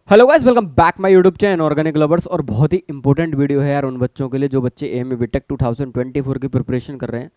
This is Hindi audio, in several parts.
Hello guys, welcome back my YouTube channel organic lovers. और बहुत ही इंपॉर्टेंट वीडियो है यार उन बच्चों के लिए जो बच्चे एएमए बीटेक 2024 की प्रिपरेशन कर रहे हैं।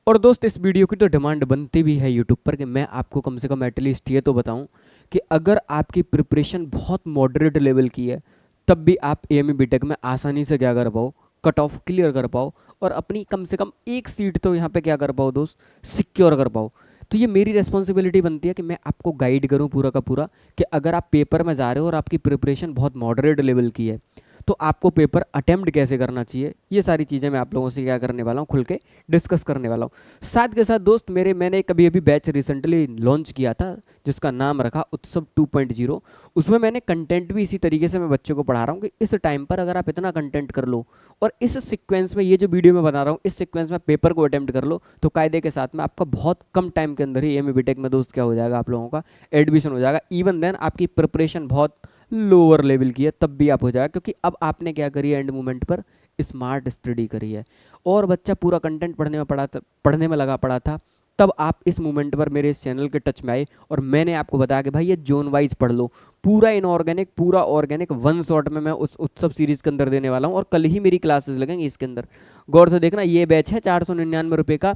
और दोस्त, इस वीडियो की तो डिमांड बनती भी है यूट्यूब पर कि मैं आपको कम से कम एटलीस्ट ये तो बताऊं कि अगर आपकी प्रिपरेशन बहुत मॉडरेट लेवल की है तब भी आप एएमए बीटेक में आसानी से क्या कर पाओ, कट ऑफ क्लियर कर पाओ और अपनी कम से कम एक सीट तो यहाँ पे क्या कर पाओ दोस्त, सिक्योर कर पाओ। तो ये मेरी रिस्पॉन्सिबिलिटी बनती है कि मैं आपको गाइड करूं पूरा का पूरा कि अगर आप पेपर में जा रहे हो और आपकी प्रिपरेशन बहुत मॉडरेट लेवल की है तो आपको पेपर अटेम्प्ट कैसे करना चाहिए। ये सारी चीज़ें मैं आप लोगों से क्या करने वाला हूँ, खुल के डिस्कस करने वाला हूँ। साथ के साथ दोस्त, मैंने कभी अभी बैच रिसेंटली लॉन्च किया था जिसका नाम रखा उत्सव 2.0। उसमें मैंने कंटेंट भी इसी तरीके से मैं बच्चों को पढ़ा रहा हूँ कि इस टाइम पर अगर आप इतना कंटेंट कर लो और इस सीक्वेंस में, ये जो वीडियो में बना रहा हूँ, इस सीक्वेंस में पेपर को अटेम्प्ट कर लो तो कायदे के साथ में आपका बहुत कम टाइम के अंदर ही एमए बीटेक में दोस्त क्या हो जाएगा, आप लोगों का एडमिशन हो जाएगा। इवन देन आपकी प्रिपरेशन बहुत लोअर लेवल की है तब भी आप हो जाएगा, क्योंकि अब आपने क्या करी है, एंड मोमेंट पर स्मार्ट स्टडी करी है और बच्चा पूरा कंटेंट पढ़ने में लगा पड़ा था। तब आप इस मोमेंट पर मेरे इस चैनल के टच में आए और मैंने आपको बताया कि भाई ये जोन वाइज पढ़ लो, पूरा इनऑर्गेनिक पूरा ऑर्गेनिक वन शॉट में मैं उस उत्सव सीरीज के अंदर देने वाला हूँ। और कल ही मेरी क्लासेस लगेंगी इसके अंदर, गौर से देखना। ये बैच है 499 रुपये का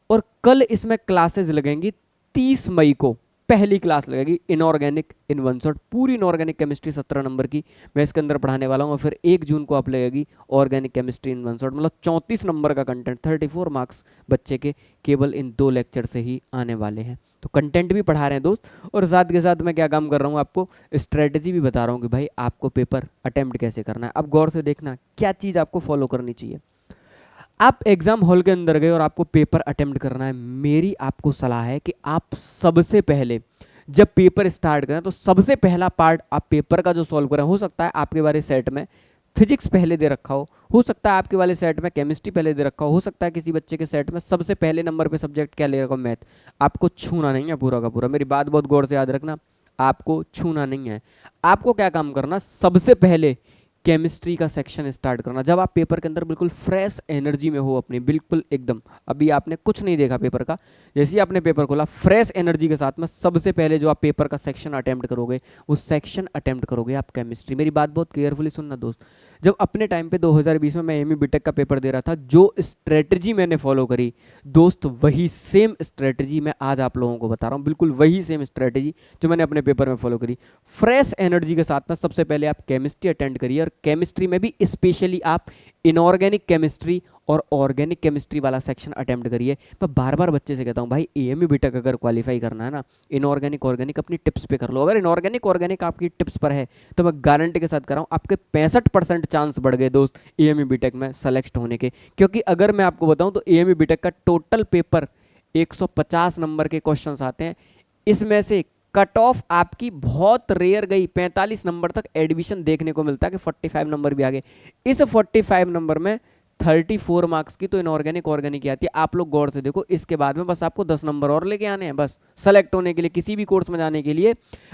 और कल इसमें क्लासेस लगेंगी 30 मई को। पहली क्लास लगेगी इनऑर्गेनिक इन वन शॉट, पूरी इनऑर्गेनिक केमिस्ट्री 17 नंबर की मैं इसके अंदर पढ़ाने वाला हूँ। और फिर 1 जून को आप लगेगी organic chemistry in one shot, मतलब 34 नंबर का कंटेंट, 34 मार्क्स बच्चे के केवल इन 2 लेक्चर से ही आने वाले हैं। तो कंटेंट भी पढ़ा रहे हैं दोस्त, और साथ के साथ मैं क्या काम कर रहा हूँ, आपको स्ट्रेटजी भी बता रहा हूँ कि भाई आपको पेपर अटेम्प्ट कैसे करना है। अब गौर से देखना क्या चीज़ आपको फॉलो करनी चाहिए। आप एग्जाम हॉल के अंदर गए और आपको पेपर अटेम्प्ट करना है, मेरी आपको सलाह है कि आप सबसे पहले जब पेपर स्टार्ट करें तो सबसे पहला पार्ट आप पेपर का जो सॉल्व करें। हो सकता है आपके वाले सेट में फिजिक्स पहले दे रखा हो सकता है आपके वाले सेट में केमिस्ट्री पहले दे रखा हो सकता है किसी बच्चे के सेट में सबसे पहले नंबर पे सब्जेक्ट क्या ले रखा हो, मैथ। आपको छूना नहीं है पूरा का पूरा, मेरी बात बहुत गौर से याद रखना, आपको छूना नहीं है। आपको क्या काम करना, सबसे पहले केमिस्ट्री का सेक्शन स्टार्ट करना। जब आप पेपर के अंदर बिल्कुल फ्रेश एनर्जी में हो अपनी, बिल्कुल एकदम अभी आपने कुछ नहीं देखा पेपर का, जैसे ही आपने पेपर खोला फ्रेश एनर्जी के साथ में सबसे पहले जो आप पेपर का सेक्शन अटेम्प्ट करोगे वो सेक्शन अटेम्प्ट करोगे आप केमिस्ट्री। मेरी बात बहुत केयरफुली सुनना दोस्त। जब अपने टाइम पे 2020 में मैं एमई बीटेक का पेपर दे रहा था, जो स्ट्रेटजी मैंने फॉलो करी दोस्त, वही सेम स्ट्रेटजी मैं आज आप लोगों को बता रहा हूँ, बिल्कुल वही सेम स्ट्रेटजी जो मैंने अपने पेपर में फॉलो करी। फ्रेश एनर्जी के साथ में सबसे पहले आप केमिस्ट्री अटेंड करिए, और केमिस्ट्री में भी स्पेशली आप इनऑर्गेनिक केमिस्ट्री और ऑर्गेनिक केमिस्ट्री वाला सेक्शन अटेम्प्ट करिए। मैं बार बार बच्चे से कहता हूँ भाई एएमयू बीटेक अगर क्वालिफाई करना है ना, इनऑर्गेनिक ऑर्गेनिक अपनी टिप्स पे कर लो। अगर इनऑर्गेनिक ऑर्गेनिक आपकी टिप्स पर है तो मैं गारंटी के साथ कर रहा हूँ आपके 65% चांस बढ़ गए दोस्त एएमयू बीटेक में सेलेक्ट होने के। क्योंकि अगर मैं आपको बताऊँ तो एएमयू बीटेक का टोटल पेपर 150 नंबर के क्वेश्चंस आते हैं, इसमें से कट ऑफ आपकी बहुत रेयर गई, 45 नंबर तक एडमिशन देखने को मिलता है कि 45 नंबर भी आ गए। इस 45 नंबर में 34 मार्क्स की तो इनऑर्गेनिक ऑर्गेनिक की आती है। आप लोग गौर से देखो, इसके बाद में बस आपको 10 नंबर और लेके आने हैं बस सेलेक्ट होने के लिए, किसी भी कोर्स में जाने के लिए।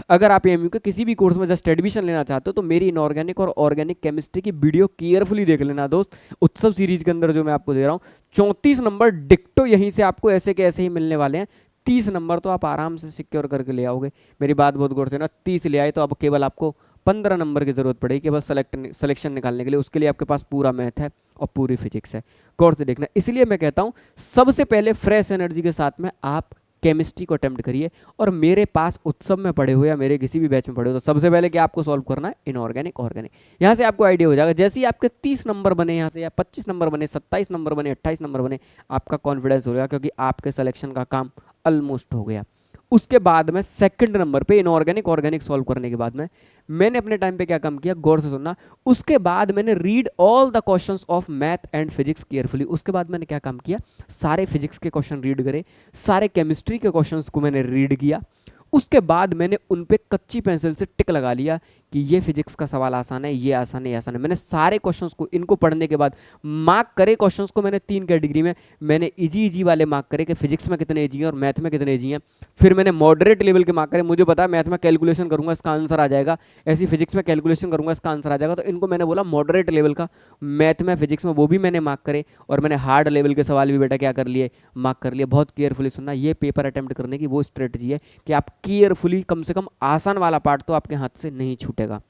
अगर आप एमयू के किसी भी कोर्स में जस्ट एडमिशन लेना चाहते हो तो मेरी इनऑर्गेनिक और ऑर्गेनिक केमिस्ट्री की वीडियो केयरफुली देख लेना दोस्त। उत्सव सीरीज के अंदर जो मैं आपको दे रहा हूँ 34 नंबर डिक्टो यहीं से आपको ऐसे के ऐसे ही मिलने वाले हैं। 30 नंबर तो आप आराम से सिक्योर करके ले आओगे। मेरी बात बहुत गौर से ना, 30 ले आए तो अब केवल आपको 15 नंबर की जरूरत पड़ेगी केवल सिलेक्शन निकालने के लिए। उसके लिए आपके पास पूरा मैथ है और पूरी फिजिक्स है, गौर से देखना। इसलिए मैं कहता हूं सबसे पहले फ्रेश एनर्जी के साथ में आप केमिस्ट्री को अटेम्प्ट करिए। और मेरे पास उत्सव में पढ़े हुए या मेरे किसी भी बैच में पढ़े हो तो सबसे पहले क्या आपको सॉल्व करना है, इनऑर्गेनिक ऑर्गेनिक। यहाँ से आपको आइडिया हो जाएगा, जैसे ही आपके 30 नंबर बने यहाँ से, या 25 नंबर बने, 27 नंबर बने, 28 नंबर बने, आपका कॉन्फिडेंस हो गया क्योंकि आपके सिलेक्शन का काम ऑलमोस्ट हो गया। उसके बाद में सेकंड नंबर पे इनऑर्गेनिक ऑर्गेनिक सॉल्व करने के बाद में मैंने अपने टाइम पे क्या काम किया, गौर से सुनना। उसके बाद मैंने read all the questions of math and physics carefully. उसके बाद मैंने क्या काम किया, सारे फिजिक्स के क्वेश्चन रीड करे, सारे केमिस्ट्री के क्वेश्चंस को मैंने रीड किया। उसके बाद मैंने उन पे कच्ची पेंसिल से टिक लगा लिया कि ये फिजिक्स का सवाल आसान है, ये आसान है, ये आसान है। मैंने सारे क्वेश्चंस को, इनको पढ़ने के बाद मार्क करे क्वेश्चंस को मैंने 3 कैटेगरी में, मैंने इजी वाले मार्क करे कि फिजिक्स में कितने इजी हैं और मैथ में कितने इजी हैं। फिर मैंने मॉडरेट लेवल के मार्क करे, मुझे पता है मैथ में कैलकुलेशन करूंगा इसका आंसर आ जाएगा, ऐसी फिजिक्स में कैलकुलेशन करूंगा इसका आंसर आ जाएगा, तो इनको मैंने बोला मॉडरेट लेवल का मैथ में फिजिक्स में वो भी मैंने मार्क करे। और मैंने हार्ड लेवल के सवाल भी बेटा क्या कर लिए, मार्क कर लिए। बहुत केयरफुली सुनना, ये पेपर अटेम्प्ट करने की वो स्ट्रेटजी है कि आप केयरफुली कम से कम आसान वाला पार्ट तो आपके हाथ से नहीं छूटे। घटेगा।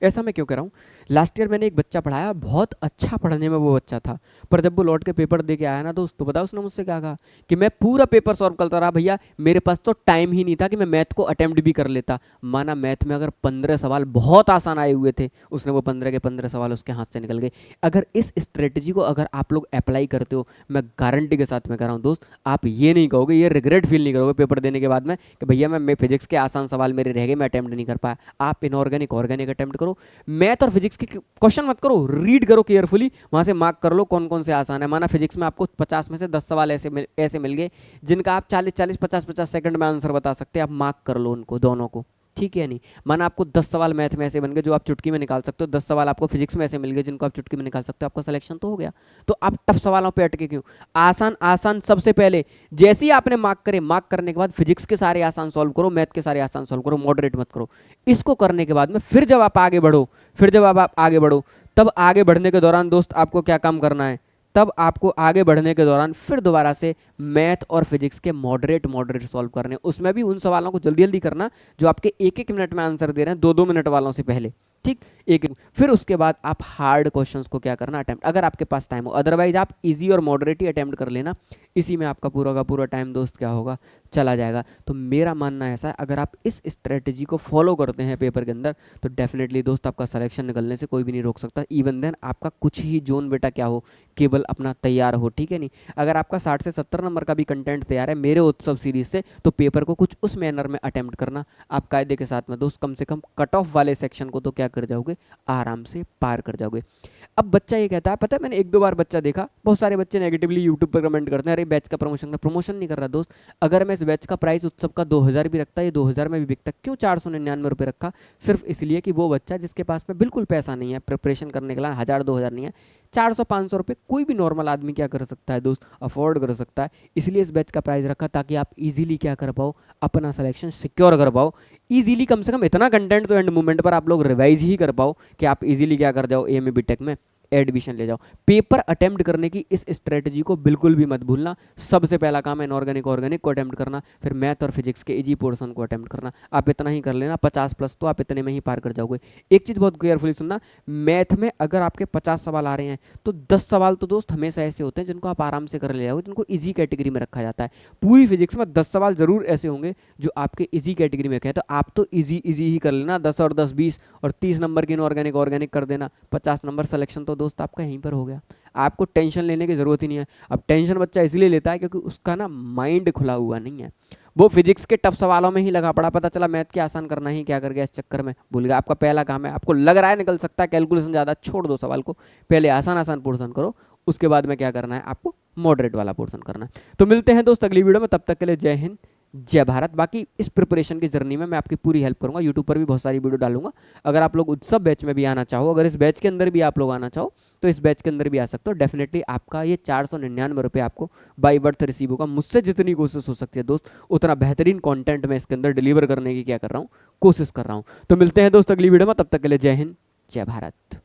ऐसा मैं क्यों कह रहा हूँ, लास्ट ईयर मैंने एक बच्चा पढ़ाया, बहुत अच्छा पढ़ने में वो बच्चा था, पर जब वो लौट के पेपर दे के आया ना दोस्त, तो पता उसने मुझसे क्या कहा कि मैं पूरा पेपर सॉल्व करता रहा भैया, मेरे पास तो टाइम ही नहीं था कि मैं मैथ को अटेम्प्ट भी कर लेता। माना मैथ में अगर 15 सवाल बहुत आसान आए हुए थे, उसने वो 15 के 15 सवाल उसके हाथ से निकल गए। अगर इस स्ट्रेटजी को अगर आप लोग अप्लाई करते हो, मैं गारंटी के साथ मैं कह रहा हूँ दोस्त, आप ये नहीं कहोगे, ये रिग्रेट फील नहीं करोगे पेपर देने के बाद में कि भैया मैं फिजिक्स के आसान सवाल मेरे रह गए, मैं अटेम्प्ट नहीं कर पाया। आप इनऑर्गेनिक ऑर्गेनिक अटेम्प्ट करो, मैथ और फिजिक्स के क्वेश्चन मत करो, रीड करो केयरफुली, वहां से मार्क कर लो कौन कौन से आसान है। माना फिजिक्स में आपको 50 में से 10 सवाल ऐसे मिल गए जिनका आप 40 50 50 सेकंड में आंसर बता सकते हैं, आप मार्क कर लो उनको दोनों को, ठीक है नहीं। माना आपको 10 सवाल मैथ में ऐसे बन गए जो आप चुटकी में निकाल सकते हो, 10 सवाल आपको फिजिक्स में ऐसे मिल गए जिनको आप चुटकी में निकाल सकते हो, आपका सिलेक्शन तो हो गया। तो आप टफ सवालों पे अटके क्यों? आसान आसान सबसे पहले, जैसे ही आपने मार्क करे, मार्क करने के बाद फिजिक्स के सारे आसान सॉल्व करो, मैथ के सारे आसान सॉल्व करो, मॉडरेट मत करो। इसको करने के बाद में फिर जब आप आगे बढ़ो, तब आगे बढ़ने के दौरान दोस्त आपको क्या काम करना है, तब आपको आगे बढ़ने के दौरान फिर दोबारा से मैथ और फिजिक्स के मॉडरेट सॉल्व करने, उसमें भी उन सवालों को जल्दी जल्दी करना जो आपके एक एक मिनट में आंसर दे रहे हैं, दो दो मिनट वालों से पहले, ठीक, एक। फिर उसके बाद आप हार्ड क्वेश्चंस को क्या करना, अटेम्प्ट, अगर आपके पास टाइम हो, अदरवाइज आप इजी और मॉडरेट ही अटेम्प्ट कर लेना, इसी में आपका पूरा का पूरा टाइम दोस्त क्या होगा, चला जाएगा। तो मेरा मानना ऐसा है, अगर आप इस स्ट्रेटजी को फॉलो करते हैं पेपर के अंदर, तो डेफिनेटली दोस्त आपका सिलेक्शन निकलने से कोई भी नहीं रोक सकता। इवन देन आपका कुछ ही जोन बेटा क्या हो, केवल अपना तैयार हो, ठीक है नहीं। अगर आपका 60 से 70 नंबर का भी कंटेंट तैयार है मेरे उत्सव सीरीज से, तो पेपर को कुछ उस मैनर में अटेम्प्ट करना, आप कायदे के साथ में दोस्त कम से कम कट ऑफ वाले सेक्शन को तो क्या कर जाओगे, आराम से पार कर जाओगे। अब बच्चा ये कहता है, पता है मैंने एक दो बार बच्चा देखा, बहुत सारे बच्चे नेगेटिवली यूट्यूब पर कमेंट करते हैं, अरे बैच का प्रमोशन नहीं कर रहा दोस्त, अगर मैं इस बैच का प्राइस उत्सव का 2000 भी रखता, ये 2000 में भी बिकता, क्यों 499 रुपये रखा? सिर्फ इसलिए कि वो बच्चा जिसके पास में बिल्कुल पैसा नहीं है प्रिपरेशन करने के लिए, 1000 2000 नहीं है, 400 500 रुपये कोई भी नॉर्मल आदमी क्या कर सकता है दोस्त, अफोर्ड कर सकता है। इसलिए इस बैच का प्राइस रखा ताकि आप इजीली क्या कर पाओ, अपना सिलेक्शन सिक्योर कर पाओ इजीली। कम से कम इतना कंटेंट तो एंड मोमेंट पर आप लोग रिवाइज ही कर पाओ कि आप इजीली क्या कर जाओ, एएमए बीटेक में एडमिशन ले जाओ। पेपर अटेम्प्ट करने की इस स्ट्रेटजी को बिल्कुल भी मत भूलना। सबसे पहला काम है इनऑर्गेनिक ऑर्गेनिक को अटेम्प्ट करना, फिर मैथ और फिजिक्स के इजी पोर्शन को अटेम्प्ट करना। आप इतना ही कर लेना, 50 प्लस तो आप इतने में ही पार कर जाओगे। एक चीज़ बहुत केयरफुली सुनना, मैथ में अगर आपके 50 सवाल आ रहे हैं तो 10 सवाल तो दोस्त हमेशा ऐसे होते हैं जिनको आप आराम से कर ले जाओगे, जिनको ईजी कैटेगरी में रखा जाता है। पूरी फिजिक्स में 10 सवाल जरूर ऐसे होंगे जो आपके ईजी कैटेगरी में रखे, तो आप तो ईजी ही कर लेना, 10 और 10 20 और 30 नंबर की इनऑर्गेनिक ऑर्गेनिक कर देना, 50 नंबर सिलेक्शन तो दोस्त आपका यहीं पर हो गया। आपको टेंशन लेने की जरूरत ही नहीं है। अब टेंशन बच्चा इसलिए लेता है क्योंकि उसका ना माइंड खुला हुआ नहीं है, वो फिजिक्स के टफ सवालों में ही लगा पड़ा, पता चला मैथ के आसान करना ही क्या कर गया, इस चक्कर में भूल गया। आपका पहला काम है, आपको लग रहा है निकल सकता है कैलकुलेशन ज़्यादा, छोड़ दो सवाल को, पहले आसान पोर्शन करो, उसके बाद में क्या करना है, आपको मॉडरेट वाला पोर्शन करना है। तो मिलते हैं दोस्त अगली वीडियो में, तब तक के लिए जय हिंद जय भारत। बाकी इस प्रिपरेशन की जर्नी में मैं आपकी पूरी हेल्प करूंगा, यूट्यूब पर भी बहुत सारी वीडियो डालूंगा। अगर आप लोग उत्सव बैच में भी आना चाहो, अगर इस बैच के अंदर भी आप लोग आना चाहो तो इस बैच के अंदर भी आ सकते हो। डेफिनेटली आपका ये 499 रुपये आपको बाई बर्थ रिसीव होगा। मुझसे जितनी कोशिश हो सकती है दोस्त, उतना बेहतरीन कॉन्टेंट मैं इसके अंदर डिलीवर करने की क्या कर रहा हूँ, कोशिश कर रहा हूँ। तो मिलते हैं दोस्त अगली वीडियो में, तब तक के लिए जय हिंद जय भारत।